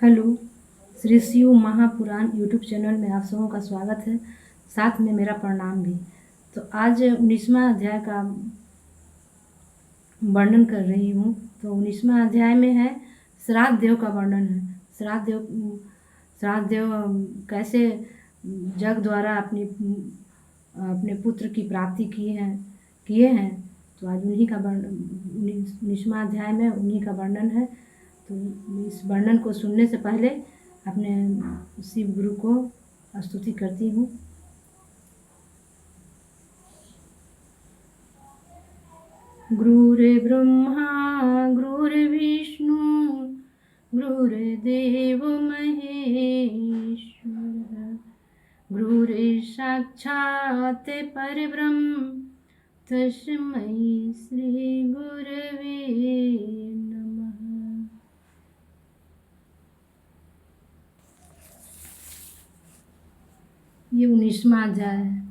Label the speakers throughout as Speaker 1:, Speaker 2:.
Speaker 1: Hello, Shri Shiv Mahapuran YouTube channel में आप सबों का स्वागत है। साथ में मेरा प्रणाम भी। तो आज 19वां अध्याय का वर्णन कर रही हूँ। तो 19वां अध्याय में है श्राद्ध देव का वर्णन है। श्राद्ध देव कैसे जग द्वारा अपने पुत्र की प्राप्ति किए हैं। तो आज उन्हीं का 19वां अध्याय में उन्हीं का वर्णन है। तो इस वर्णन को सुनने से पहले अपने शिव गुरु को स्तुति करती हूँ। गुरुर्ब्रह्मा गुरुर्विष्णु गुरुर्देव महेश्वर गुरुर्साक्षात् परब्रह्म तस्मै श्री गुरवे नमः। ये 19वां अध्याय है।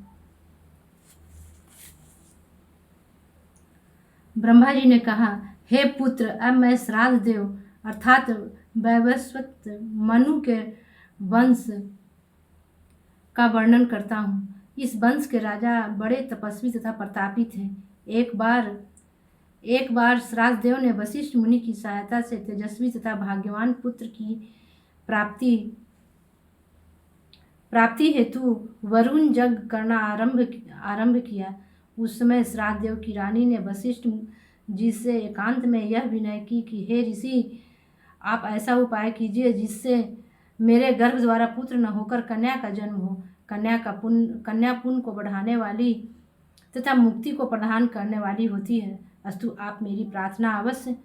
Speaker 1: ब्रह्मा जी ने कहा, हे पुत्र, अब मैं श्राद्ध देव अर्थात वैवस्वत मनु के वंश का वर्णन करता हूँ। इस वंश के राजा बड़े तपस्वी तथा प्रतापी थे। एक बार श्राद्ध देव ने वशिष्ठ मुनि की सहायता से तेजस्वी तथा भाग्यवान पुत्र की प्राप्ति हेतु वरुण यज्ञ करना आरंभ किया। उस समय श्राद्ध देव की रानी ने वशिष्ठ जी से एकांत में यह विनय की कि हे ऋषि, आप ऐसा उपाय कीजिए जिससे मेरे गर्भ द्वारा पुत्र न होकर कन्या का जन्म हो। कन्या पुण्य को बढ़ाने वाली तथा मुक्ति को प्रदान करने वाली होती है। अस्तु, आप मेरी प्रार्थना अवश्य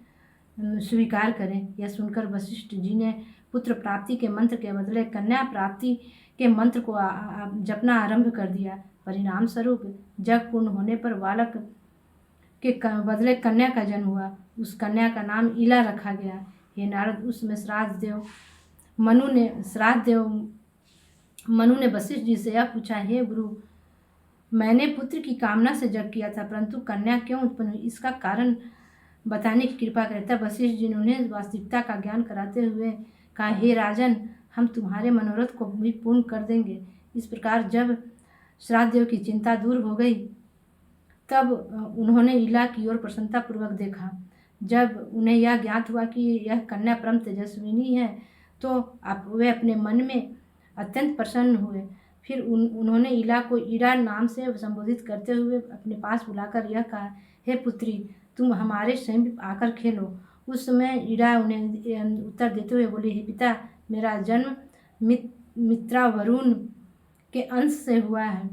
Speaker 1: स्वीकार करें। यह सुनकर वशिष्ठ जी ने पुत्र प्राप्ति के मंत्र के बदले कन्या प्राप्ति के मंत्र को जपना आरंभ कर दिया। परिणाम स्वरूप जग पूर्ण होने पर बालक के बदले कन्या का जन्म हुआ। उस कन्या का नाम इला रखा गया। हे नारद, उसमें श्राद्ध देव मनु ने वशिष्ठ जी से यह पूछा, हे गुरु, मैंने पुत्र की कामना से यज्ञ किया था, परंतु कन्या क्यों उत्पन्न हुई, इसका कारण बताने की कृपा करें। तब वशिष्ठ जी ने उन्हें वास्तविकता का ज्ञान कराते हुए कहा, हे राजन, हम तुम्हारे मनोरथ को भी पूर्ण कर देंगे। इस प्रकार जब श्राद्ध देव की चिंता दूर हो गई, तब उन्होंने इला की ओर प्रसन्नतापूर्वक देखा। जब उन्हें यह ज्ञात हुआ कि यह कन्या परम तेजस्विनी है, तो वे अपने मन में अत्यंत प्रसन्न हुए। फिर उन्होंने इला को इरा नाम से संबोधित करते हुए अपने पास बुलाकर यह कहा, हे पुत्री, तुम हमारे समीप आकर खेलो। उस समय इरा उन्हें उत्तर देते हुए बोली, हे पिता, मेरा जन्म मित्रा वरुण के अंश से हुआ है।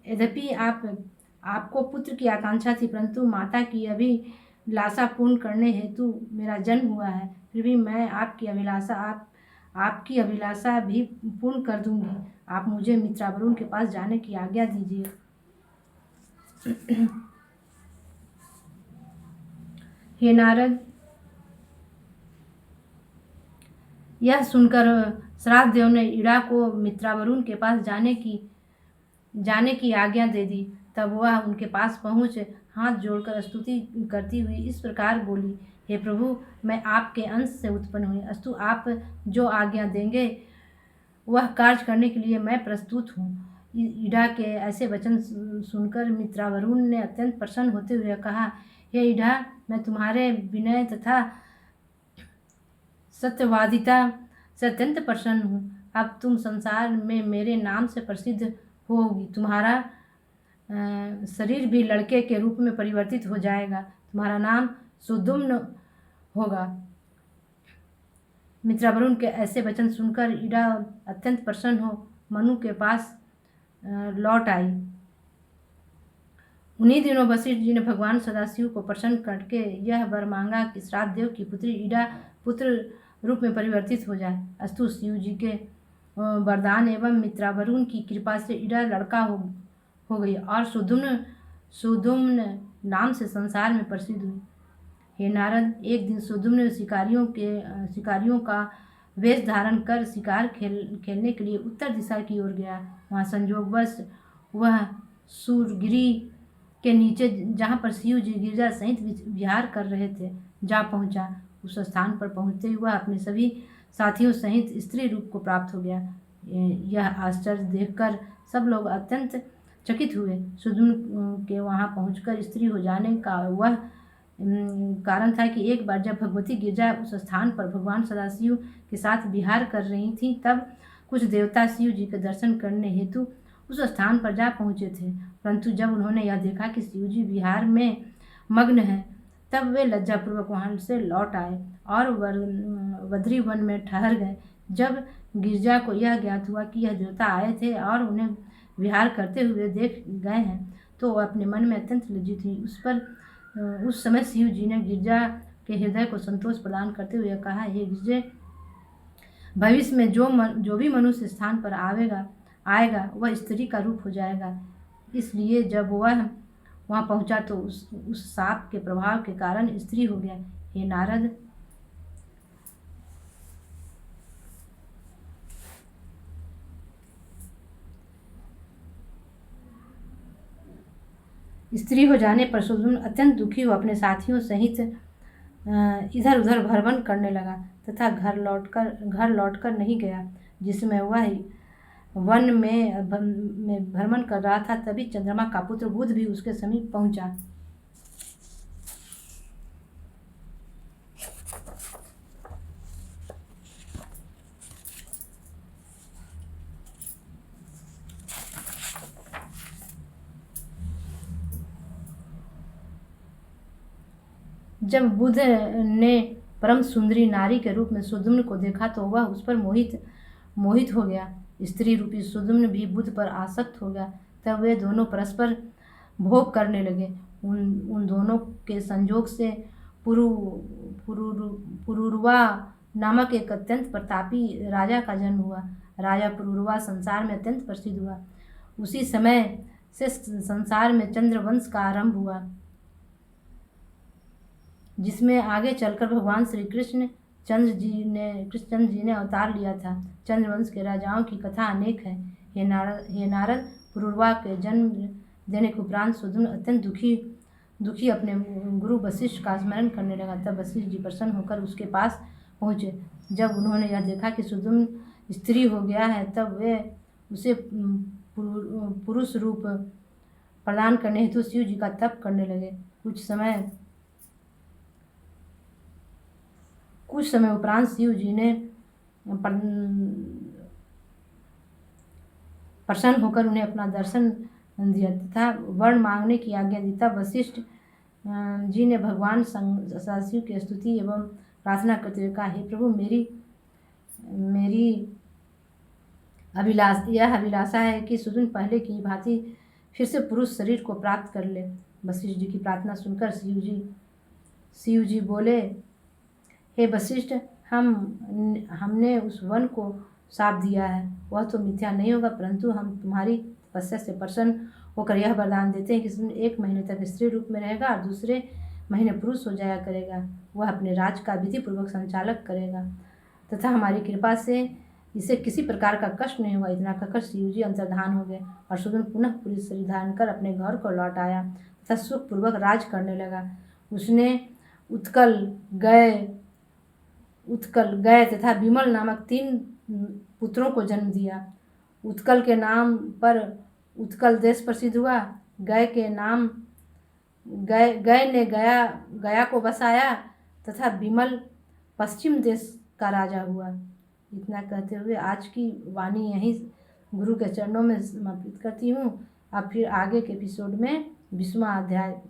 Speaker 1: यद्यपि आपको पुत्र की आकांक्षा थी, परंतु माता की अभिलाषा पूर्ण करने हेतु मेरा जन्म हुआ है। फिर भी मैं आपकी अभिलाषा भी पूर्ण कर दूंगी। आप मुझे मित्रा वरुण के पास जाने की आज्ञा दीजिए। हे नारद, यह सुनकर श्राद्ध देव ने इड़ा को मित्रा वरुण के पास जाने की आज्ञा दे दी। तब वह उनके पास पहुँच हाथ जोड़कर स्तुति करती हुई इस प्रकार बोली, हे प्रभु, मैं आपके अंश से उत्पन्न हुई। अस्तु, आप जो आज्ञा देंगे वह कार्य करने के लिए मैं प्रस्तुत हूँ। इड़ा के ऐसे वचन सुनकर मित्रा वरुण ने अत्यंत प्रसन्न होते हुए कहा, हे इड़ा, मैं तुम्हारे विनय तथा सत्यवादिता से अत्यंत प्रसन्न हूँ। अब तुम संसार में मेरे नाम से प्रसिद्ध होगी। तुम्हारा शरीर भी लड़के के रूप में परिवर्तित हो जाएगा। तुम्हारा नाम सुदुम्न होगा। मित्रा वरुण के ऐसे वचन सुनकर इड़ा अत्यंत प्रसन्न हो मनु के पास लौट आई। उन्हीं दिनों वशिष्ठ जी ने भगवान सदाशिव को प्रसन्न करके यह वर मांगा कि श्राद्ध देव की पुत्री इड़ा पुत्र रूप में परिवर्तित हो जाए। अस्तु, शिव जी के वरदान एवं मित्रा वरुण की कृपा से इड़ा लड़का हो गई और सुदुम्न नाम से संसार में प्रसिद्ध हुई। हे नारद, एक दिन सुदुम्न शिकारियों का वेश धारण कर शिकार खेलने के लिए उत्तर दिशा की ओर गया। वहाँ संयोगवश वह सूर्यगिरी के नीचे, जहाँ पर शिव जी गिरजा सहित विहार कर रहे थे, जा पहुँचा। उस स्थान पर पहुँचते ही वह अपने सभी साथियों सहित स्त्री रूप को प्राप्त हो गया। यह आश्चर्य देखकर सब लोग अत्यंत चकित हुए। सुदुम्न के वहाँ पहुंचकर स्त्री हो जाने का वह कारण था कि एक बार जब भगवती गिरजा उस स्थान पर भगवान सदाशिव के साथ विहार कर रही थी, तब कुछ देवता शिव जी के दर्शन करने हेतु उस स्थान पर जा पहुँचे थे। परंतु जब उन्होंने यह देखा कि शिव जी विहार में मग्न हैं, तब वे लज्जापूर्वक वहाँ से लौट आए और बद्री वन में ठहर गए। जब गिरजा को यह ज्ञात हुआ कि यह देवता आए थे और उन्हें विहार करते हुए देख गए हैं, तो वह अपने मन में अत्यंत लज्जित हुई। उस समय शिव जी ने गिरजा के हृदय को संतोष प्रदान करते हुए कहा, हे गिरजे, भविष्य में जो भी मनुष्य स्थान पर आएगा वह स्त्री का रूप हो जाएगा। इसलिए जब वह वहाँ पहुँचा तो उस साप के प्रभाव के कारण स्त्री हो गया। हे नारद, स्त्री हो जाने पर सुदुम्न अत्यंत दुखी हो अपने साथियों सहित इधर उधर भ्रमण करने लगा तथा घर लौटकर नहीं गया। जिसमें वह वन में भ्रमण कर रहा था, तभी चंद्रमा का पुत्र बुध भी उसके समीप पहुंचा। जब बुध ने परम सुंदरी नारी के रूप में सुदुम्न को देखा तो वह उस पर मोहित हो गया। स्त्री रूपी सुदुम्न भी बुध पर आसक्त हो गया। तब वे दोनों परस्पर भोग करने लगे। उन दोनों के संयोग से पुरुरवा नामक एक अत्यंत प्रतापी राजा का जन्म हुआ। राजा पुरुरवा संसार में अत्यंत प्रसिद्ध हुआ। उसी समय से संसार में चंद्रवंश का आरंभ हुआ, जिसमें आगे चलकर भगवान श्री कृष्णचंद्र जी ने अवतार लिया था। चंद्रवंश के राजाओं की कथा अनेक है। हे नारद, पुरुरवा के जन्म देने के उपरांत सुदुम्न अत्यंत दुखी अपने गुरु वशिष्ठ का स्मरण करने लगा। तब वशिष्ठ जी प्रसन्न होकर उसके पास पहुँचे। जब उन्होंने यह देखा कि सुदुम्न स्त्री हो गया है, तब वे उसे पुरुष रूप प्रदान करने हेतु शिव जी का तप करने लगे। कुछ समय उपरांत शिव जी ने प्रसन्न होकर उन्हें अपना दर्शन दिया तथा वर मांगने की आज्ञा दी। तब वशिष्ठ जी ने भगवान सदाशिव की स्तुति एवं प्रार्थना करते हुए कहा, हे प्रभु, मेरी यह अभिलाषा है कि सुदुम्न पहले की भांति फिर से पुरुष शरीर को प्राप्त कर ले। वशिष्ठ जी की प्रार्थना सुनकर शिव जी बोले, हे वशिष्ठ, हमने उस वन को शाप दिया है, वह तो मिथ्या नहीं होगा, परंतु हम तुम्हारी तपस्या से प्रसन्न होकर यह वरदान देते हैं कि सुदुम्न 1 महीने तक स्त्री रूप में रहेगा और दूसरे महीने पुरुष हो जाया करेगा। वह अपने राज का विधि पूर्वक संचालक करेगा तथा हमारी कृपा से इसे किसी प्रकार का कष्ट नहीं हुआ। इतना कहकर शिव जी अंतर्धान हो गए और सुदुम्न पुनः पुरुष शरीर धारण कर अपने घर को लौट आया तथा सुखपूर्वक राज करने लगा। उसने उत्कल गय तथा विमल नामक 3 पुत्रों को जन्म दिया। उत्कल के नाम पर उत्कल देश प्रसिद्ध हुआ। गय ने गया को बसाया तथा विमल पश्चिम देश का राजा हुआ। इतना कहते हुए आज की वाणी यहीं गुरु के चरणों में समर्पित करती हूँ। अब फिर आगे के एपिसोड में 20वां अध्याय